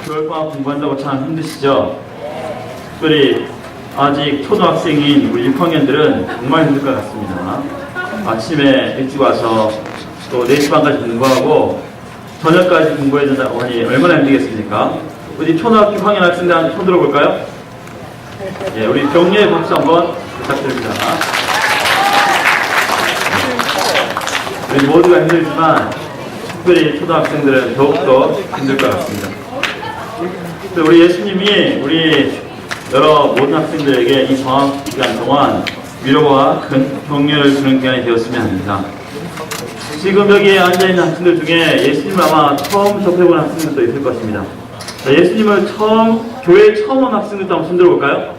겨울방학 공부한다고 참 힘드시죠? 특별히 아직 초등학생인 우리 6학년들은 정말 힘들 것 같습니다. 아침에 일찍 와서 또 4시 반까지 공부하고 저녁까지 공부해야 된다고 하니 얼마나 힘들겠습니까? 우리 초등학교 6학년 학생들 한번 손 들어볼까요? 예, 우리 격려의 박수 한번 부탁드립니다. 우리 모두가 힘들지만 특별히 초등학생들은 더욱더 힘들 것 같습니다. 우리 예수님이 우리 여러 모든 학생들에게 이 방학 기간 동안 위로와 큰 격려를 주는 기간이 되었으면 합니다. 지금 여기에 앉아있는 학생들 중에 예수님을 아마 처음 접해본 학생들도 있을 것입니다. 자, 예수님을 교회에 처음 온 학생들도 한번 손들어 볼까요?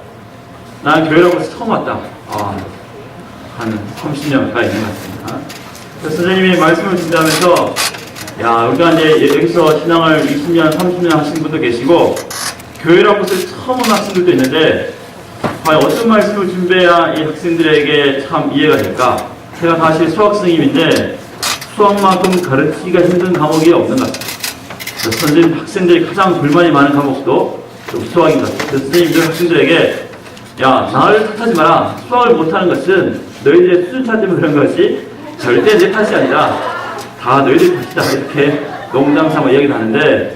난 교회라고 해서 처음 왔다. 한 30년 가까이 있는 것 같습니다. 선생님이 말씀을 준다면서 우리가 이제 여기서 신앙을 20년, 30년 하신 분도 계시고 교회라고 해서 처음 온 학생들도 있는데 과연 어떤 말씀을 준비해야 이 학생들에게 참 이해가 될까? 제가 사실 수학선생님인데 수학만큼 가르치기가 힘든 과목이 없는 것 같아요. 선생님, 학생들이 가장 불만이 많은 과목도 좀 수학인 것 같아요. 그래서 선생님들 학생들에게 나를 탓하지 마라. 수학을 못하는 것은 너희들의 수준차 때문에 그런 것이 절대 내 탓이 아니라 다 너희들 탓이다. 이렇게 농담삼아 이야기를 하는데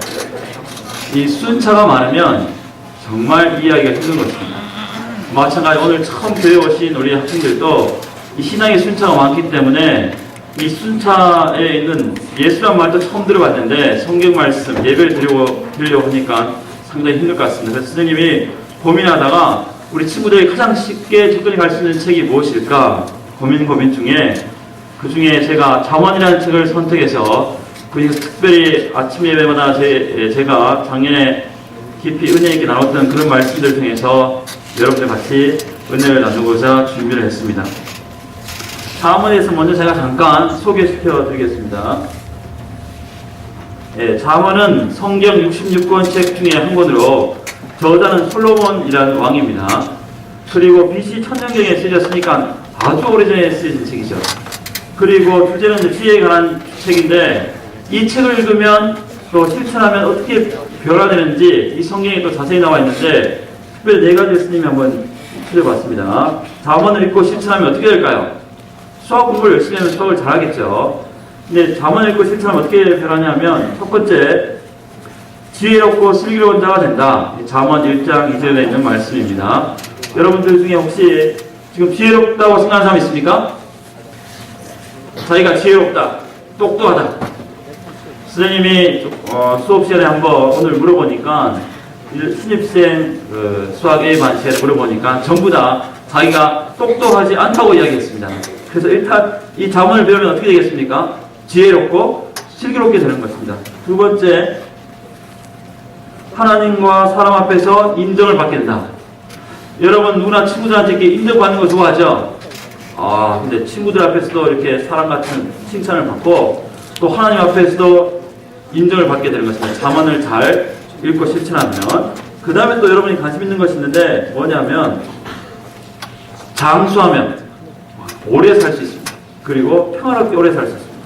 이 수준차가 많으면 정말 이해하기가 힘든 것입니다. 마찬가지 오늘 처음 교회에 오신 우리 학생들도 이 신앙의 순차가 많기 때문에 이 순차에 있는 예수란 말도 처음 들어봤는데 성경 말씀 예배를 드리려고 하니까 상당히 힘들 것 같습니다. 그래서 선생님이 고민하다가 우리 친구들이 가장 쉽게 접근해 갈 수 있는 책이 무엇일까 고민 중에 그 중에 제가 잠언이라는 책을 선택해서 그중에서 특별히 아침 예배마다 제가 작년에 깊이 은혜 있게 나눴던 그런 말씀들 중에서 여러분들 같이 은혜를 나누고자 준비를 했습니다. 잠언에 대해서 먼저 제가 잠깐 소개시켜 드리겠습니다. 잠언은 성경 66권 책 중에 한 권으로 저자는 솔로몬이라는 왕입니다. 그리고 BC 천년경에 쓰여졌으니까 아주 오래전에 쓰여진 책이죠. 그리고 주제는 지혜에 관한 책인데 이 책을 읽으면 또 실천하면 어떻게 변화되는지 이 성경에 또 자세히 나와 있는데 특별히 4가지 스님이 한번 찾아봤습니다. 잠언을 읽고 실천하면 어떻게 될까요? 수학 공부를 열심히 하면 수학을 잘하겠죠. 근데 잠언을 읽고 실천하면 어떻게 변하냐면 첫 번째, 지혜롭고 슬기로운 자가 된다. 잠언 1장 2절에 있는 말씀입니다. 여러분들 중에 혹시 지금 지혜롭다고 생각하는 사람 있습니까? 자기가 지혜롭다, 똑똑하다. 선생님이 수업 시간에 한번 오늘 물어보니까 신입생 수학 A반 시간에 물어보니까 전부 다 자기가 똑똑하지 않다고 이야기했습니다. 그래서 일단 이 잠언을 배우면 어떻게 되겠습니까? 지혜롭고 슬기롭게 되는 것입니다. 두 번째, 하나님과 사람 앞에서 인정을 받게 된다. 여러분 누구나 친구들한테 이렇게 인정받는 거 좋아하죠? 근데 친구들 앞에서도 이렇게 사람 같은 칭찬을 받고 또 하나님 앞에서도 인정을 받게 되는 것입니다. 잠언을 잘 읽고 실천하면. 그 다음에 또 여러분이 관심 있는 것이 있는데 뭐냐면 장수하면 오래 살 수 있습니다. 그리고 평화롭게 오래 살 수 있습니다.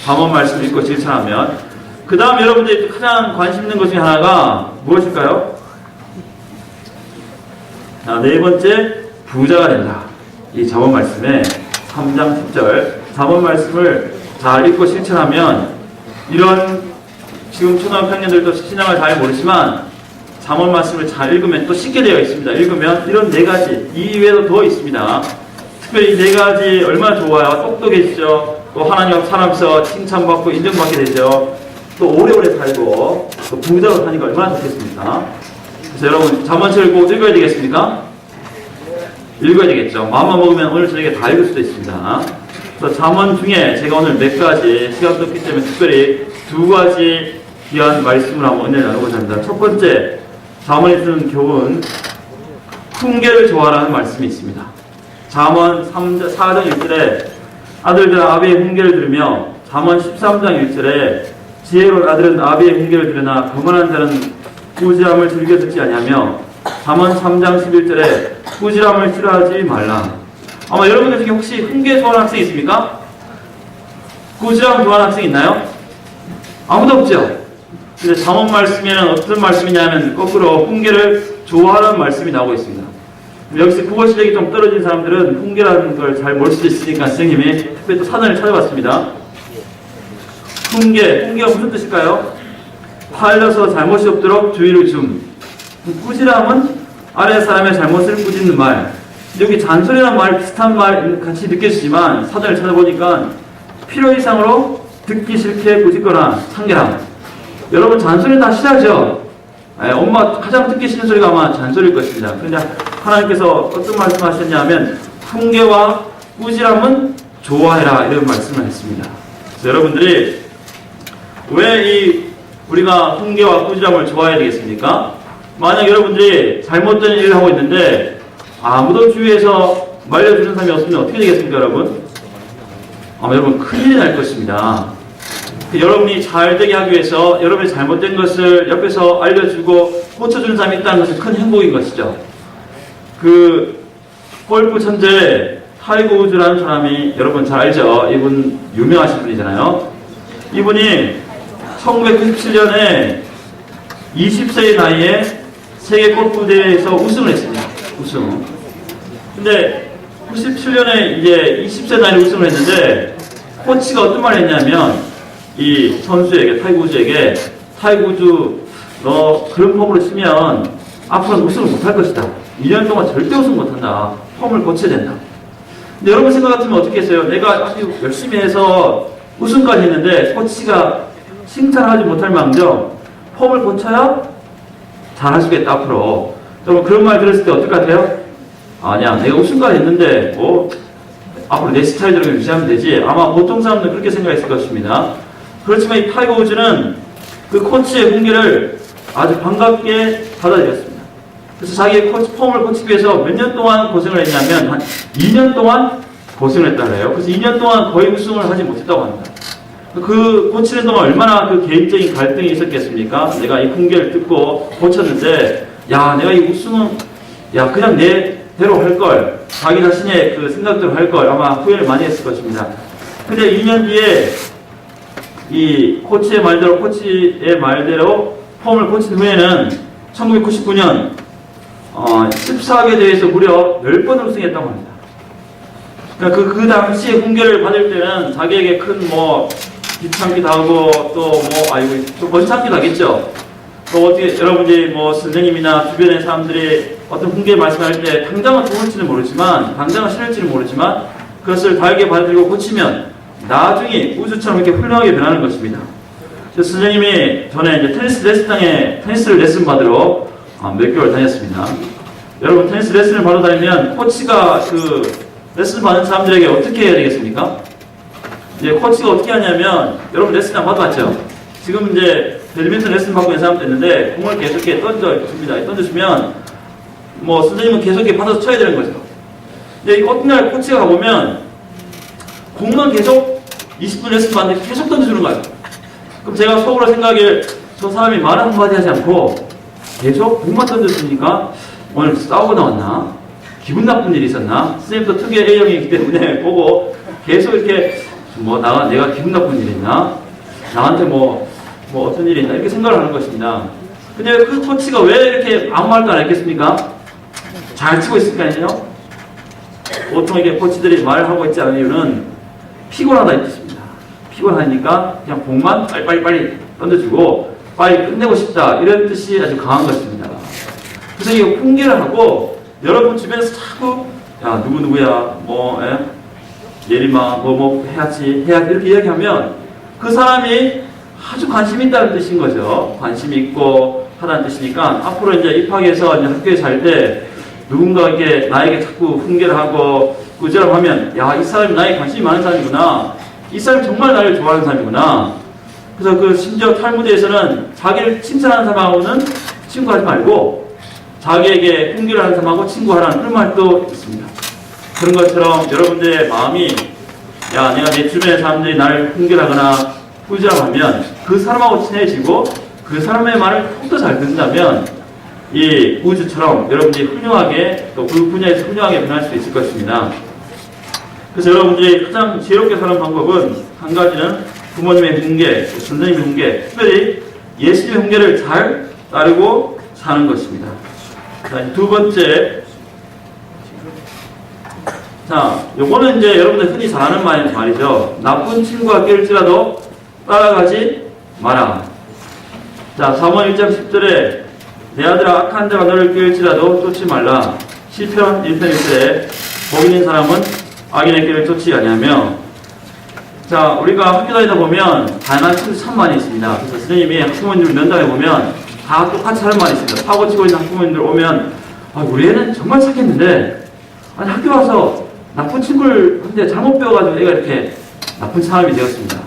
잠언 말씀 읽고 실천하면. 그 다음 여러분들이 가장 관심 있는 것 중에 하나가 무엇일까요? 4번째, 부자가 된다. 이 잠언 말씀에 3장 10절 잠언 말씀을 잘 읽고 실천하면 이런 지금 초등학교 학년들도 신앙을 잘 모르지만 잠언 말씀을 잘 읽으면 또 쉽게 되어 있습니다. 읽으면 이런 4가지 이외에도 더 있습니다. 특별히 이 4가지 얼마나 좋아요. 똑똑해지죠. 또 하나님 앞 사람에서 칭찬받고 인정받게 되죠. 또 오래오래 살고 또 부자로 사니까 얼마나 좋겠습니까? 그래서 여러분 잠언책을 꼭 읽어야 되겠습니까? 읽어야 되겠죠. 마음만 먹으면 오늘 저녁에 다 읽을 수도 있습니다. 그래서 잠언 중에 제가 오늘 몇 가지 시간도 없기 때문에 특별히 2가지 귀한 말씀을 한번 은혜를 나누고자 합니다. 첫 번째, 잠언에 쓰는 교훈, 훈계를 좋아하라는 말씀이 있습니다. 잠언 4장 1절에 아들들아 아비의 훈계를 들으며 잠언 13장 1절에 지혜로운 아들은 아비의 훈계를 들으나 거만한 자는 꾸지람을 즐겨 듣지 아니하며 잠언 3장 11절에 꾸지람을 싫어하지 말라. 아마 여러분들 중에 혹시 훈계 좋아하는 학생 있습니까? 꾸지람 좋아하는 학생 있나요? 아무도 없죠? 근데 잠언 말씀에는 어떤 말씀이냐면 거꾸로 훈계를 좋아하는 말씀이 나오고 있습니다. 여기서 국어 실력이 좀 떨어진 사람들은 훈계라는 걸 잘 모를 수도 있으니까 선생님이 특별히 또 사전을 찾아봤습니다. 훈계가 무슨 뜻일까요? 팔려서 잘못이 없도록 주의를 줌. 꾸지람은 아래 사람의 잘못을 꾸짖는 말. 여기 잔소리라는 말 비슷한 말 같이 느껴지지만 사전을 찾아보니까 필요 이상으로 듣기 싫게 꾸짖거나 참견함. 여러분 잔소리 다 싫어하죠? 엄마 가장 듣기 싫은 소리가 아마 잔소리일 것입니다. 그런데 하나님께서 어떤 말씀하셨냐면 훈계와 꾸지람은 좋아해라 이런 말씀을 했습니다. 그래서 여러분들이 왜 우리가 훈계와 꾸지람을 좋아해야 되겠습니까? 만약 여러분들이 잘못된 일을 하고 있는데 아무도 주위에서 말려주는 사람이 없으면 어떻게 되겠습니까, 여러분? 여러분 큰일이 날 것입니다. 여러분이 잘 되게 하기 위해서 여러분이 잘못된 것을 옆에서 알려주고 고쳐주는 사람이 있다는 것은 큰 행복인 것이죠. 그 골프 천재 타이거 우즈라는 사람이 여러분 잘 알죠? 이분 유명하신 분이잖아요. 이분이 1997년에 20세의 나이에 세계 골프 대회에서 우승을 했습니다. 우승. 근데 97년에 이제 20세 나이에 우승을 했는데 코치가 어떤 말을 했냐면 이 선수에게 타이거 우즈에게 타이거 우즈 너 그런 폼으로 치면 앞으로는 우승을 못할 것이다. 2년 동안 절대 우승 못한다. 폼을 고쳐야 된다. 근데 여러분 생각 같으면 어떻게 했어요? 내가 아주 열심히 해서 우승까지 했는데 코치가 칭찬하지 못할 망정 폼을 고쳐야 잘할 수 있겠다 앞으로. 여러분 그런 말 들었을 때 어떨 것 같아요? 아니야 내가 우승까지 했는데 뭐 앞으로 내 스타일대로 유지하면 되지. 아마 보통 사람들은 그렇게 생각했을 것입니다. 그렇지만 이 타이거 우즈는 그 코치의 훈계를 아주 반갑게 받아들였습니다. 그래서 자기의 폼을 고치기 위해서 몇 년 동안 고생을 했냐면 한 2년 동안 고생을 했다고 해요. 그래서 2년 동안 거의 우승을 하지 못했다고 합니다. 그 고치는 동안 얼마나 그 개인적인 갈등이 있었겠습니까? 내가 이 훈계를 듣고 고쳤는데 야 내가 이 우승은 야 그냥 내대로 할걸 자기 자신의 그 생각대로 할걸 아마 후회를 많이 했을 것입니다. 근데 2년 뒤에 이 코치의 말대로 폼을 고친 후에는 1999년 14개 대회에서 무려 10번을 우승했다고 합니다. 그러니까 그 당시에 훈계를 받을 때는 자기에게 큰 뭐 귀찮기도 하고 또 뭐 좀 번창기도 하겠죠. 또 어떻게 여러분들이 뭐 선생님이나 주변의 사람들이 어떤 훈계 말씀할 때 당장은 좋을지는 모르지만 당장은 싫을지는 모르지만 그것을 달게 받아들이고 고치면 나중에 우주처럼 이렇게 훌륭하게 변하는 것입니다. 그래서 선생님이 전에 이제 테니스를 레슨 받으러 몇 개월 다녔습니다. 여러분 테니스 레슨을 받으러 다니면 코치가 그 레슨 받는 사람들에게 어떻게 해야 되겠습니까? 이제 코치가 어떻게 하냐면 여러분 레슨 안 받아봤죠? 지금 이제 배드민턴 레슨 받고 있는 사람도 있는데 공을 계속 이렇게 던져줍니다. 던져주면 뭐 선생님은 계속 이렇게 받아서 쳐야 되는 거죠. 근데 어떤 날 코치가 가보면 공만 계속 20분 레슨 받는데 계속 던져주는 거예요. 그럼 제가 속으로 생각해 저 사람이 말 한마디 하지 않고 계속 공만 던져주니까 오늘 싸우고 나왔나? 기분 나쁜 일이 있었나? 선생님도 특유의 A형이기 때문에 보고 계속 이렇게 내가 기분 나쁜 일이 있나? 나한테 뭐 어떤 일이 있나? 이렇게 생각을 하는 것입니다. 근데 그 코치가 왜 이렇게 아무 말도 안 했겠습니까? 잘 치고 있을 거 아니에요? 보통 이게 코치들이 말하고 있지 않은 이유는 피곤하다 이 뜻입니다. 피곤하니까 그냥 공만 빨리 던져주고 빨리 끝내고 싶다 이런 뜻이 아주 강한 것입니다. 그래서 이 훈계를 하고 여러분 주변에서 자꾸 야 누구야 예림아 해야지 이렇게 이야기하면 그 사람이 아주 관심이 있다는 뜻인 거죠. 관심이 있고 하다는 뜻이니까 앞으로 이제 입학해서 이제 학교에 살 때 누군가에게 나에게 자꾸 훈계를 하고 꾸지람하면 야 이 사람이 나에게 관심이 많은 사람이구나. 이 사람이 정말 나를 좋아하는 사람이구나. 그래서 그 심지어 탈무드에서는 자기를 칭찬하는 사람하고는 친구하지 말고 자기에게 훈계를 하는 사람하고 친구하라는 그런 말도 있습니다. 그런 것처럼 여러분들의 마음이 야 내가 내 주변의 사람들이 나를 훈계하거나 꾸지람하면 그 사람하고 친해지고 그 사람의 말을 더 잘 듣는다면 이 우주처럼 여러분들이 훌륭하게 또 그 분야에서 훌륭하게 변할 수 있을 것입니다. 그래서 여러분들이 가장 지혜롭게 사는 방법은 한 가지는 부모님의 훈계, 선생님의 훈계, 특별히 예수님의 훈계를 잘 따르고 사는 것입니다. 자, 두 번째. 자, 요거는 이제 여러분들 흔히 잘 아는 말이죠. 나쁜 친구가 낄지라도 따라가지 마라. 자, 사무엘 1장 10절에 내 아들아 악한 자가 너를 낄지라도 쫓지 말라. 시편 1편 1절에 복 있는 사람은 악인의 길을 쫓지 아니하며. 자, 우리가 학교 다니다 보면 다양한 친구 참 많이 있습니다. 그래서 선생님이 학부모님들 면담해 보면 다 똑같이 하는 말이 있습니다. 사고 치고 있는 학부모님들 오면 우리 애는 정말 착했는데 아니 학교 와서 나쁜 친구를 한테 잘못 배워가지고 애가 이렇게 나쁜 사람이 되었습니다.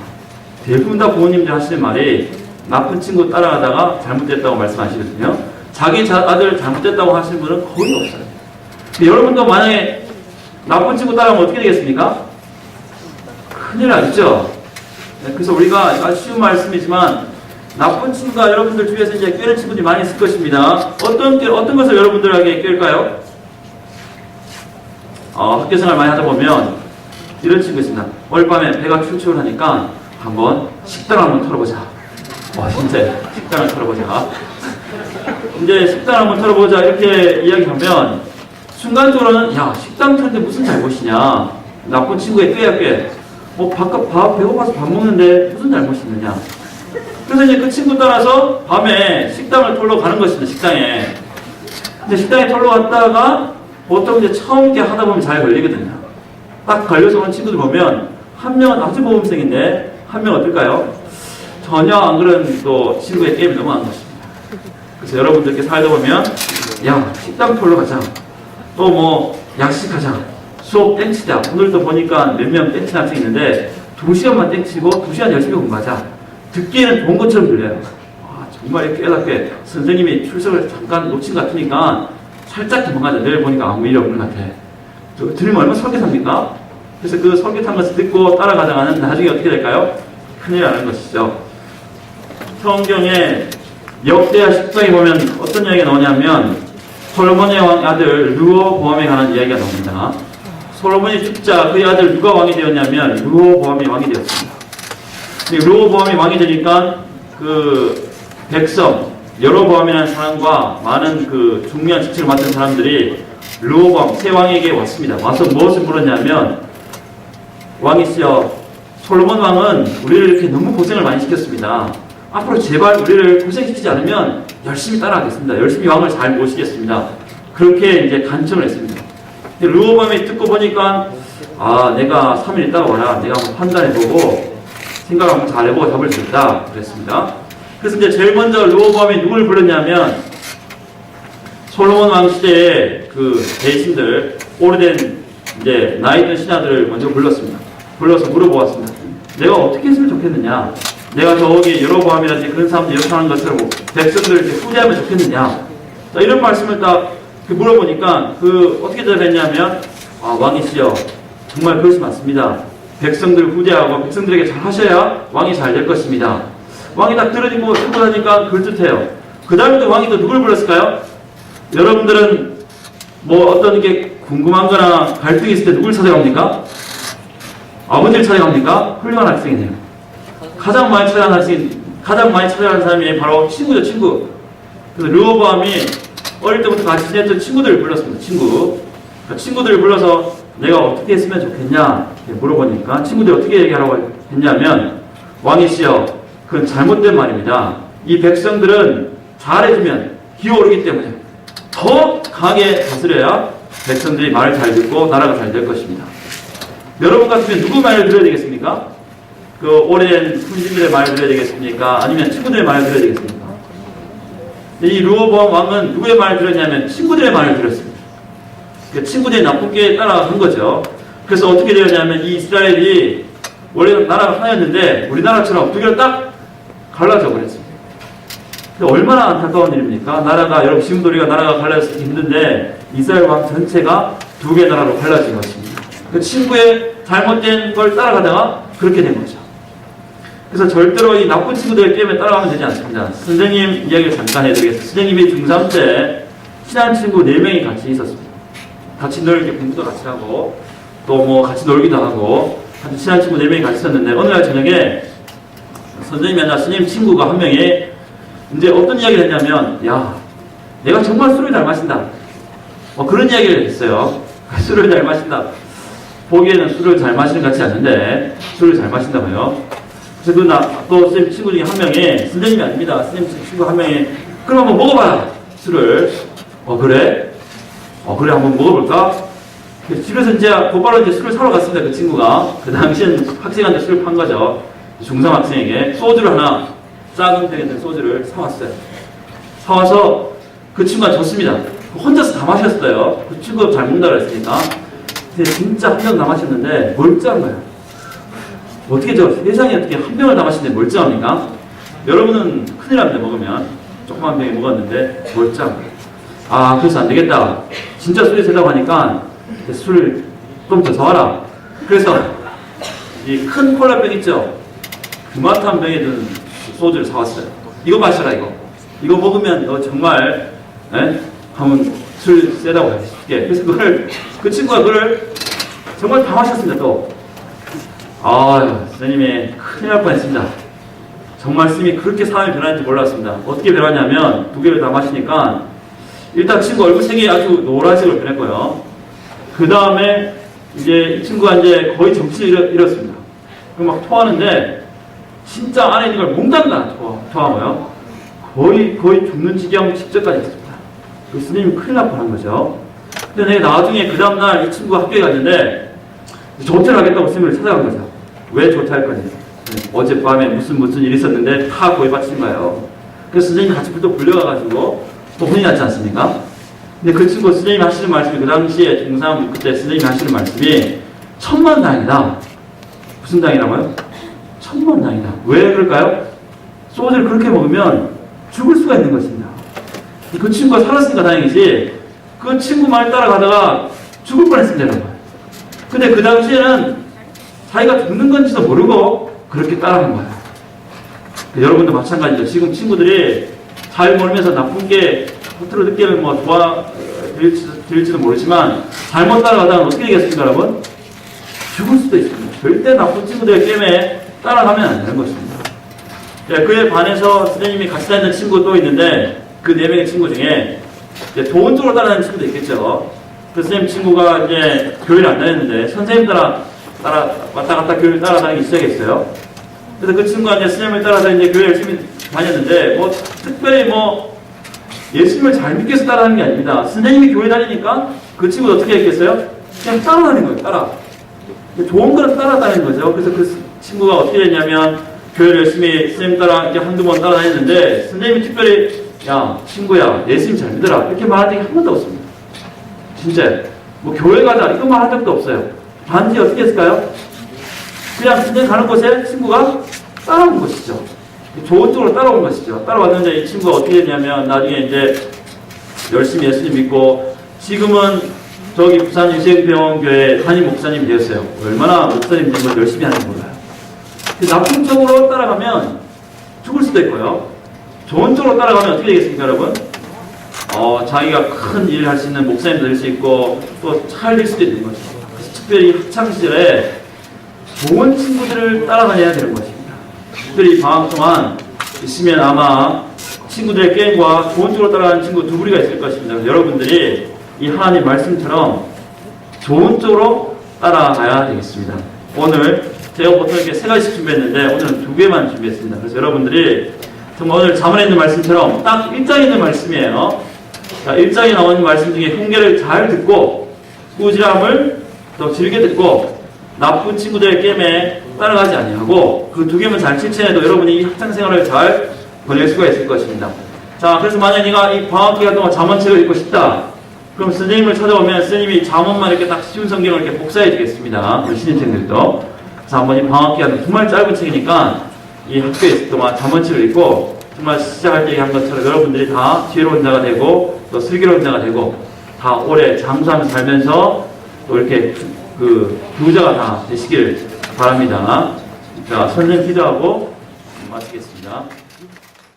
대부분 다 부모님들 하시는 말이 나쁜 친구 따라가다가 잘못됐다고 말씀하시거든요. 자기 아들 잘못됐다고 하시는 분은 거의 없어요. 근데 여러분도 만약에 나쁜 친구 따라가면 어떻게 되겠습니까? 큰일 나겠죠? 네, 그래서 우리가 아주 쉬운 말씀이지만 나쁜 친구가 여러분들 주위에서 이제 꿰는 친구들이 많이 있을 것입니다. 어떤 것을 여러분들에게 꿰일까요? 학교 생활 많이 하다 보면 이런 친구 있습니다. 오늘 밤에 배가 출출하니까 한번 식당을 한번 털어보자. 진짜 식당을 털어보자. 이제 식당을 한번 털어보자 이렇게 이야기하면 순간적으로는 야 식당 털는데 무슨 잘못이냐. 나쁜 친구의 꾀야 꾀. 바깥 배고파서 밥 먹는데 무슨 잘못이 있느냐. 그래서 이제 그 친구 따라서 밤에 식당을 털러 가는 것입니다. 식당에. 근데 식당에 털러 갔다가 보통 이제 처음 이렇게 하다 보면 잘 걸리거든요. 딱 걸려서 오는 친구들 보면 한 명은 아주 모범생인데 한 명은 어떨까요? 전혀 안 그런 또 친구의 게임에 넘어간 것입니다. 그래서 여러분들께 살다 보면 야 식당 털러 가자. 또 뭐 약식하자. 수업 땡치자. 오늘도 보니까 몇 명 땡치는 학생이 있는데 2시간만 땡치고 2시간 열심히 공부하자. 듣기에는 좋은 것처럼 들려요. 정말 이렇게 깨닫게 선생님이 출석을 잠깐 놓친 것 같으니까 살짝 도망가자. 내일 보니까 아무 일이 없는 것 같아. 들으면 얼마나 설계탑니까? 그래서 그 설계탄 것을 듣고 따라가다가는 나중에 어떻게 될까요? 큰일 나는 것이죠. 성경에 역대하 10장에 보면 어떤 이야기가 나오냐면 솔로몬의 아들 르호보암에 관한 이야기가 나옵니다. 솔로몬이 죽자 그의 아들 누가 왕이 되었냐면 르호보암이 왕이 되었습니다. 르호보암이 왕이 되니까 그 백성 여로보암이라는 사람과 많은 그 중요한 직책을 맡은 사람들이 르호보암 새 왕에게 왔습니다. 와서 무엇을 물었냐면 왕이시여 솔로몬 왕은 우리를 이렇게 너무 고생을 많이 시켰습니다. 앞으로 제발 우리를 고생시키지 않으면 열심히 따라가겠습니다. 열심히 왕을 잘 모시겠습니다. 그렇게 이제 간청을 했습니다. 르호보암이 듣고 보니까 내가 3일 있다가 와라. 내가 한번 판단해보고 생각을 한번 잘해보고 답을 줬다. 그랬습니다. 그래서 이제 제일 먼저 르호보암이 누구를 불렀냐면 솔로몬 왕 시대의 그 대신들 오래된 이제 나이 든 신하들을 먼저 불렀습니다. 불러서 물어보았습니다. 내가 어떻게 했으면 좋겠느냐? 내가 저기 여로보암이라든지 그런 사람들 이렇게 하는 것을 백성들을 후대하면 좋겠느냐? 자, 이런 말씀을 딱 물어보니까 어떻게 대답했냐면 왕이시여 정말 그것이 맞습니다. 백성들 후대하고 백성들에게 잘 하셔야 왕이 잘 될 것입니다. 왕이 딱 듣고 나니까 그럴듯해요. 그 다음에 또 왕이 또 누굴 불렀을까요? 여러분들은 뭐 어떤 게 궁금한 거나 갈등이 있을 때 누굴 찾아갑니까? 아버지를 찾아갑니까? 훌륭한 학생이네요. 가장 많이 찾아가는 사람이 바로 친구죠, 친구. 그래서 르호보암이 어릴 때부터 같이 지냈던 친구들을 불렀습니다. 친구들을 불러서 내가 어떻게 했으면 좋겠냐 물어보니까 친구들이 어떻게 얘기하라고 했냐면 왕이시여 그건 잘못된 말입니다. 이 백성들은 잘해주면 기어오르기 때문에 더 강하게 다스려야 백성들이 말을 잘 듣고 나라가 잘 될 것입니다. 여러분 같으면 누구 말을 들어야 되겠습니까? 그 오래된 훈신들의 말을 들어야 되겠습니까? 아니면 친구들의 말을 들어야 되겠습니까? 이 르호보암 왕은 누구의 말을 들었냐면 친구들의 말을 들었습니다. 그 친구들이 나쁘게 따라간 거죠. 그래서 어떻게 되었냐면 이 이스라엘이 원래 나라가 하나였는데 우리나라처럼 두 개로 딱 갈라져 버렸습니다. 얼마나 안타까운 일입니까? 여러분 지금도 우리가 나라가 갈라지기 힘든데 이스라엘 왕 전체가 두 개 나라로 갈라진 것입니다. 그 친구의 잘못된 걸 따라가다가 그렇게 된 거죠. 그래서 절대로 이 나쁜 친구들의 게임에 따라가면 되지 않습니다. 선생님 이야기를 잠깐 해드리겠습니다. 선생님이 중3 때 친한 친구 4명이 같이 있었습니다. 같이 놀기 공부도 같이 하고 또 뭐 같이 놀기도 하고 아주 친한 친구 4명이 같이 있었는데 어느 날 저녁에 선생님이 아니라 선생님 친구가 한 명이 이제 어떤 이야기를 했냐면, 야, 내가 정말 술을 잘 마신다. 그런 이야기를 했어요. 술을 잘 마신다. 보기에는 술을 잘 마시는 것 같지 않는데, 술을 잘 마신다고요. 그래서 또 선생님 친구 중에 한 명이, 선생님이 아닙니다. 선생님 친구 한 명이, 그럼 한번 먹어봐라. 술을. 그래? 그래, 한번 먹어볼까? 집에서 이제 곧바로 이제 술을 사러 갔습니다. 그 친구가. 그 당시엔 학생한테 술을 판 거죠. 중3 학생에게 소주를 하나, 작은 병에 있는 소주를 사왔어요. 사와서 그 친구가 줬습니다. 혼자서 다 마셨어요. 그 친구가 잘 먹는다고 했으니까. 근데 진짜 한 병 다 마셨는데 멀쩡한 거예요. 어떻게 세상에 어떻게 한 병을 다 마시는데 멀쩡합니까? 여러분은 큰일 납니다. 먹으면. 조그만 병에 먹었는데 멀쩡한 거예요. 그래서 안 되겠다. 진짜 술이 세다고 하니까 술을 좀 더 사와라. 그래서 이 큰 콜라병 있죠? 그만한 병에 든 소주를 사왔어요. 이거 마셔라, 이거. 이거 먹으면 너 정말, 한번 술 세다고 할게. 그래서 그 친구가 그걸 정말 다 마셨습니다, 또. 선생님이 큰일 날 뻔했습니다. 정말 스님이 그렇게 사람이 변하는지 몰랐습니다. 어떻게 변하냐면, 두 개를 다 마시니까, 일단 친구 얼굴색이 아주 노란색으로 변했고요. 그 다음에, 이제 이 친구가 이제 거의 정신을 잃었습니다. 그럼 막 토하는데, 진짜 안에 있는 걸 몽단다 토하고요. 거의 죽는 지경 직전까지 했습니다. 그 스님이 큰일 날 뻔한 거죠. 근데 내가 나중에 그 다음날 이 친구가 학교에 갔는데, 조퇴를 하겠다고 스님을 찾아간 거죠. 왜 조퇴할 거냐. 어젯밤에 무슨 일이 있었는데 다 고해 바친 거예요. 그래서 선생님이 같이 또 불려가가지고 또 혼이 났지 않습니까? 근데 그 친구 선생님이 하시는 말씀이 그 당시에 중3 그때 선생님이 하시는 말씀이 천만다행이다. 무슨 다행이라고요? 천만다행이다. 왜 그럴까요? 소주를 그렇게 먹으면 죽을 수가 있는 것입니다. 그 친구가 살았으니까 다행이지 그 친구 말 따라가다가 죽을 뻔했습니다. 여러분. 근데 그 당시에는 자기가 죽는 건지도 모르고 그렇게 따라간 거예요. 여러분도 마찬가지죠. 지금 친구들이 잘 모르면서 나쁜 게 겉으로 느끼면 좋아 될지도 모르지만 잘못 따라가다가 어떻게 되겠습니까, 여러분? 죽을 수도 있습니다. 절대 나쁜 친구들의 게임에 따라가면 안 되는 것입니다. 그에 반해서 선생님이 같이 다니는 친구 또 있는데 그 4명의 친구 중에 좋은 쪽으로 따라다니는 친구도 있겠죠. 그 선생님 친구가 이제 교회를 안 다녔는데 선생님 따라 왔다 갔다 교회를 따라다니기 시작했어요. 그래서 그 친구가 이제 선생님을 따라서 이제 교회 열심히 다녔는데 특별히 예수님을 잘 믿기 위해서 따라하는 게 아닙니다. 선생님이 교회 다니니까 그 친구도 어떻게 했겠어요? 그냥 따라다니는 거예요. 따라. 좋은 거는 따라다니는 거죠. 그래서 그 친구가 어떻게 됐냐면 교회를 열심히 선생님 따라 이제 한두 번 따라다녔는데 선생님이 특별히 야 친구야 예수님 잘 믿어라 이렇게 말한 적이 한 번도 없습니다. 진짜 교회 가자 이거 말한 적도 없어요. 반지 어떻게 했을까요? 그냥 선생님 가는 곳에 친구가 따라온 것이죠. 좋은 쪽으로 따라온 것이죠. 따라왔는데 이 친구가 어떻게 됐냐면 나중에 이제 열심히 예수님 믿고 지금은 저기 부산 유생병원교회 담임 목사님이 되었어요. 얼마나 목사님 된 걸 열심히 하는지 몰라요. 나쁜 쪽으로 따라가면 죽을 수도 있고요. 좋은 쪽으로 따라가면 어떻게 되겠습니까, 여러분? 자기가 큰 일을 할 수 있는 목사님도 될 수 있고 또 찰릴 수도 있는 거죠. 그래서 특별히 학창시절에 좋은 친구들을 따라다녀야 되는 것입니다. 특별히 방학 동안 있으면 아마 친구들의 게임과 좋은 쪽으로 따라가는 친구 두 부리가 있을 것입니다. 그래서 여러분들이 이 하나님 말씀처럼 좋은 쪽으로 따라가야 되겠습니다. 오늘 제가 보통 이렇게 3가지씩 준비했는데 오늘은 2개만 준비했습니다. 그래서 여러분들이 정말 오늘 잠언에 있는 말씀처럼 딱 1장에 있는 말씀이에요. 자, 1장에 나오는 말씀 중에 흉계를 잘 듣고 꾸지람을 더 즐겨 듣고 나쁜 친구들의 게임에 따라가지 아니하고 그 2개만 잘 실천해도 여러분이 학창생활을 잘 보낼 수가 있을 것입니다. 자, 그래서 만약 네가 이 방학기간 동안 잠언책을 읽고 싶다. 그럼 선생님을 찾아오면 선생님이 잠언만 이렇게 딱 쉬운 성경을 이렇게 복사해 주겠습니다. 우리 신입생들도. 그래서 한번 이 방학기간 정말 짧은 책이니까 이 학교에 있을 동안 잠언책을 읽고 정말 시작할 때 한 것처럼 여러분들이 다 지혜로운 자가 되고 또 슬기로운 자가 되고 다 오래 장수하면서 살면서 또 이렇게 부자가 다 되시길 바랍니다. 자, 선생 기도하고 마치겠습니다.